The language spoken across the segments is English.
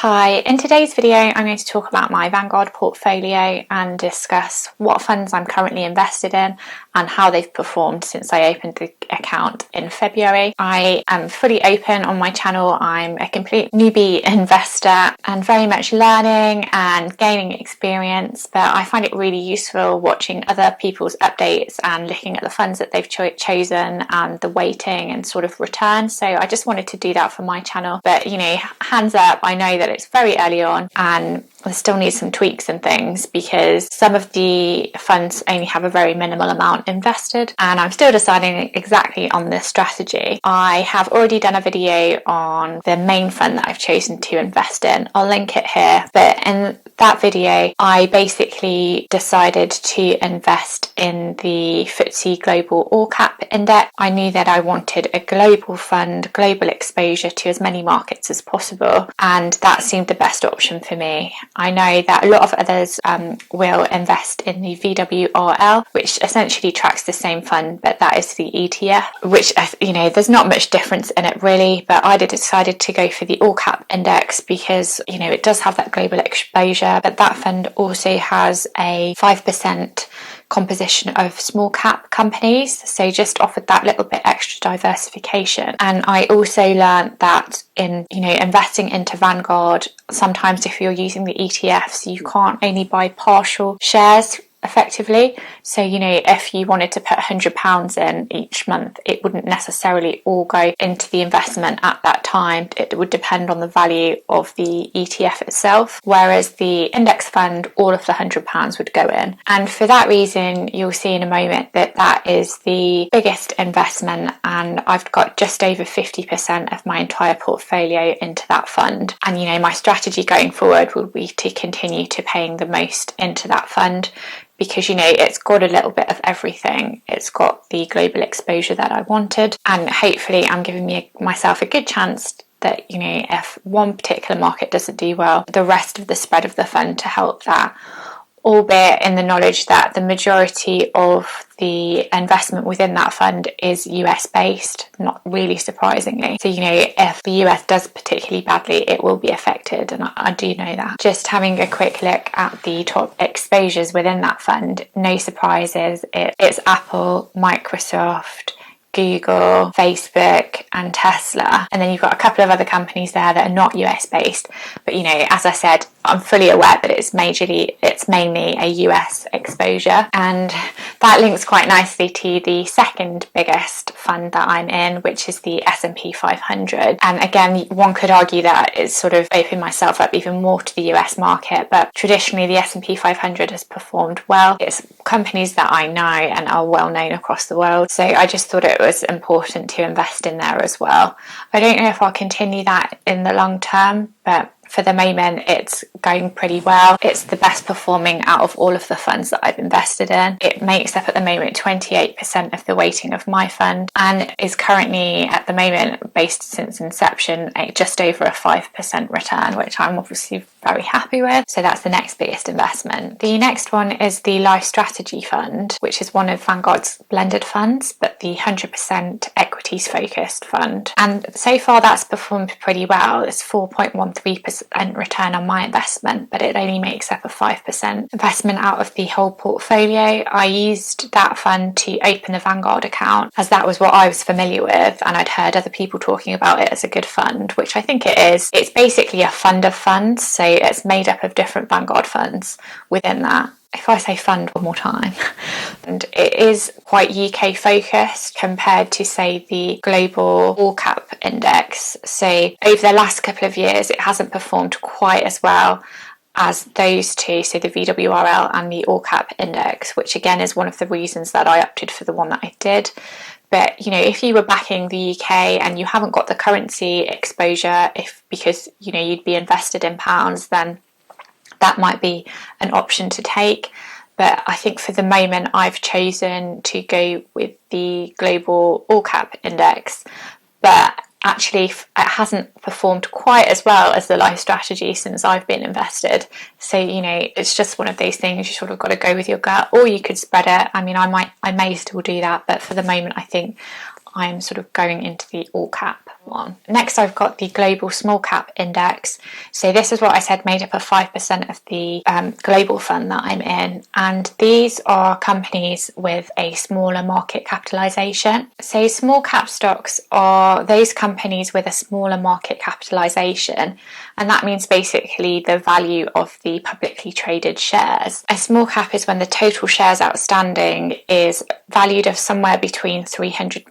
Hi, in today's video I'm going to talk about my Vanguard portfolio and discuss what funds I'm currently invested in and how they've performed since I opened the account in February. I am fully open on my channel. I'm a complete newbie investor and very much learning and gaining experience, but I find it really useful watching other people's updates and looking at the funds that they've chosen and the weighting and sort of return. So I just wanted to do that for my channel, but hands up, I know that it's very early on and I still need some tweaks and things because some of the funds only have a very minimal amount invested and I'm still deciding exactly on this strategy. I have already done a video on the main fund that I've chosen to invest in. I'll link it here, but in that video I basically decided to invest in the FTSE Global All Cap Index. I knew that I wanted a global fund, global exposure to as many markets as possible, and that seemed the best option for me. I know that a lot of others will invest in the VWRL, which essentially tracks the same fund, but that is the ETF, which, there's not much difference in it really, but I decided to go for the All Cap Index because, it does have that global exposure, but that fund also has a 5% composition of small cap companies, so just offered that little bit extra diversification. And I also learned that in investing into Vanguard, sometimes if you're using the ETFs you can't only buy partial shares effectively, so if you wanted to put £100 in each month, it wouldn't necessarily all go into the investment at that time. It would depend on the value of the ETF itself, whereas the index fund, all of the £100 would go in. And for that reason, you'll see in a moment that that is the biggest investment, and I've got just over 50% of my entire portfolio into that fund. And my strategy going forward will be to continue to paying the most into that fund, because it's got a little bit of everything. It's got the global exposure that I wanted, and hopefully I'm giving myself a good chance that if one particular market doesn't do well, the rest of the spread of the fund to help that, albeit in the knowledge that the majority of the investment within that fund is US based, not really surprisingly. So if the US does particularly badly, it will be affected, and I do know that. Just having a quick look at the top exposures within that fund, no surprises, it's Apple, Microsoft, Google, Facebook and Tesla, and then you've got a couple of other companies there that are not US based, but as I said, I'm fully aware that it's mainly a US exposure, and that links quite nicely to the second biggest fund that I'm in, which is the S&P 500. And again, one could argue that it's sort of opened myself up even more to the US market, but traditionally the S&P 500 has performed well. It's companies that I know and are well known across the world, so I just thought it was important to invest in there as well. I don't know if I'll continue that in the long term, but for the moment it's going pretty well. It's the best performing out of all of the funds that I've invested in. It makes up at the moment 28% of the weighting of my fund, and is currently at the moment, based since inception, just over a 5% return, which I'm obviously very happy with. So that's the next biggest investment. The next one is the LifeStrategy fund, which is one of Vanguard's blended funds, but the 100% equities focused fund. And so far that's performed pretty well. It's 4.13% return on my investment, but it only makes up a 5% investment out of the whole portfolio. I used that fund to open the Vanguard account as that was what I was familiar with, and I'd heard other people talking about it as a good fund, which I think it is. It's basically a fund of funds, so it's made up of different Vanguard funds within that. If I say fund one more time, and it is quite UK focused compared to, say, the global all cap index. So over the last couple of years it hasn't performed quite as well as those two, so the VWRL and the all cap index, which again is one of the reasons that I opted for the one that I did. But if you were backing the UK and you haven't got the currency exposure, because you'd be invested in pounds, then that might be an option to take. But I think for the moment I've chosen to go with the global all cap index, but actually it hasn't performed quite as well as the LifeStrategy since I've been invested. So it's just one of those things, you sort of got to go with your gut, or you could spread it. I mean, I may still do that, but for the moment I think I'm sort of going into the all cap. one. Next, I've got the Global Small Cap Index. So this is what I said made up of 5% of the global fund that I'm in, and these are companies with a smaller market capitalisation. So small cap stocks are those companies with a smaller market capitalisation, and that means basically the value of the publicly traded shares. A small cap is when the total shares outstanding is valued of somewhere between 300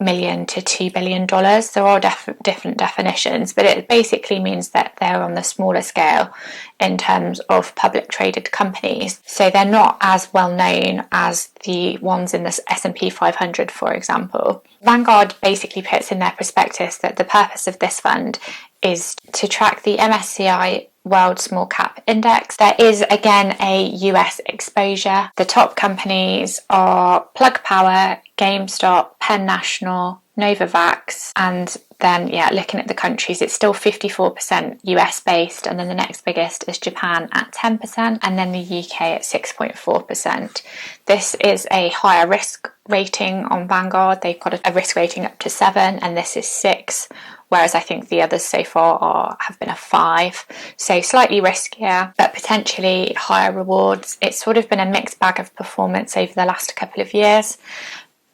million to $2 billion. There are different definitions, but it basically means that they're on the smaller scale in terms of public traded companies. So they're not as well known as the ones in the S&P 500, for example. Vanguard basically puts in their prospectus that the purpose of this fund is to track the MSCI World Small Cap Index. There is again a US exposure. The top companies are Plug Power, GameStop, Penn National, Novavax, and then looking at the countries, it's still 54% US based, and then the next biggest is Japan at 10%, and then the UK at 6.4%. This is a higher risk rating on Vanguard. They've got a risk rating up to 7, and this is 6. Whereas I think the others so far have been a 5. So slightly riskier, but potentially higher rewards. It's sort of been a mixed bag of performance over the last couple of years.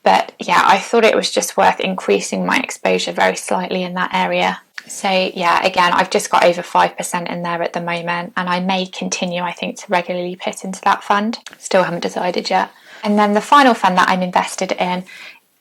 But I thought it was just worth increasing my exposure very slightly in that area. So again, I've just got over 5% in there at the moment, and I may continue, I think, to regularly put into that fund. Still haven't decided yet. And then the final fund that I'm invested in,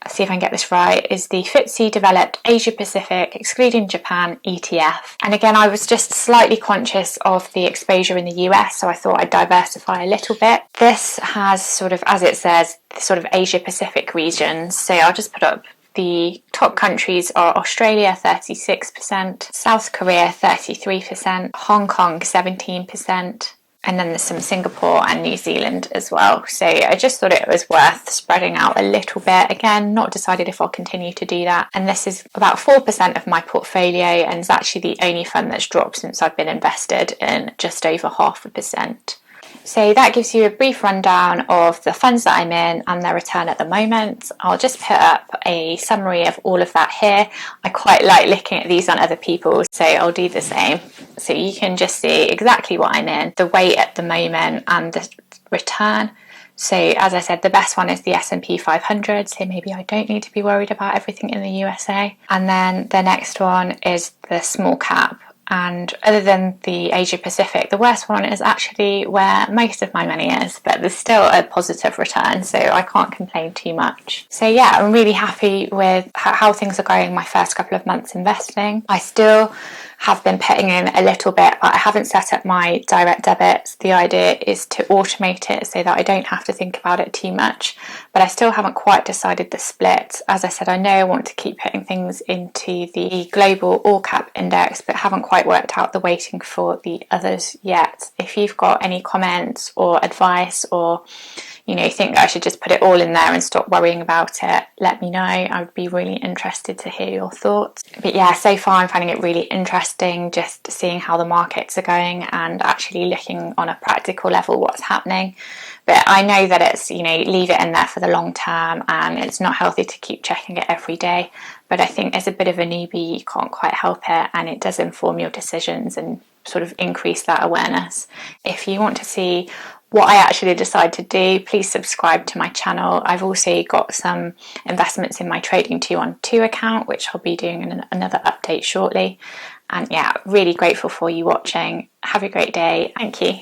see if I can get this right, is the FTSE Developed Asia Pacific, excluding Japan, ETF. And again, I was just slightly conscious of the exposure in the US, so I thought I'd diversify a little bit. This has sort of, as it says, sort of Asia Pacific regions. So I'll just put up the top countries are Australia 36%, South Korea 33%, Hong Kong 17%, and then there's some Singapore and New Zealand as well. So I just thought it was worth spreading out a little bit. Again, not decided if I'll continue to do that. And this is about 4% of my portfolio, and it's actually the only fund that's dropped since I've been invested in, just over 0.5%. So that gives you a brief rundown of the funds that I'm in and their return at the moment. I'll just put up a summary of all of that here. I quite like looking at these on other people, so I'll do the same. So you can just see exactly what I'm in, the weight at the moment and the return. So as I said, the best one is the S&P 500, so maybe I don't need to be worried about everything in the USA. And then the next one is the small cap. And other than the Asia Pacific, the worst one is actually where most of my money is, but there's still a positive return, so I can't complain too much. So I'm really happy with how things are going my first couple of months investing. I still have been putting in a little bit, but I haven't set up my direct debits. The idea is to automate it so that I don't have to think about it too much, but I still haven't quite decided the split. As I said, I know I want to keep putting things into the global all cap index, but haven't quite worked out the weighting for the others yet. If you've got any comments or advice, or think that I should just put it all in there and stop worrying about it, let me know. I would be really interested to hear your thoughts. But so far I'm finding it really interesting just seeing how the markets are going and actually looking on a practical level what's happening. But I know that it's, leave it in there for the long term, and it's not healthy to keep checking it every day. But I think as a bit of a newbie, you can't quite help it, and it does inform your decisions and sort of increase that awareness. If you want to see what I actually decide to do, please subscribe to my channel. I've also got some investments in my Trading 212 account, which I'll be doing in another update shortly. And really grateful for you watching. Have a great day. Thank you.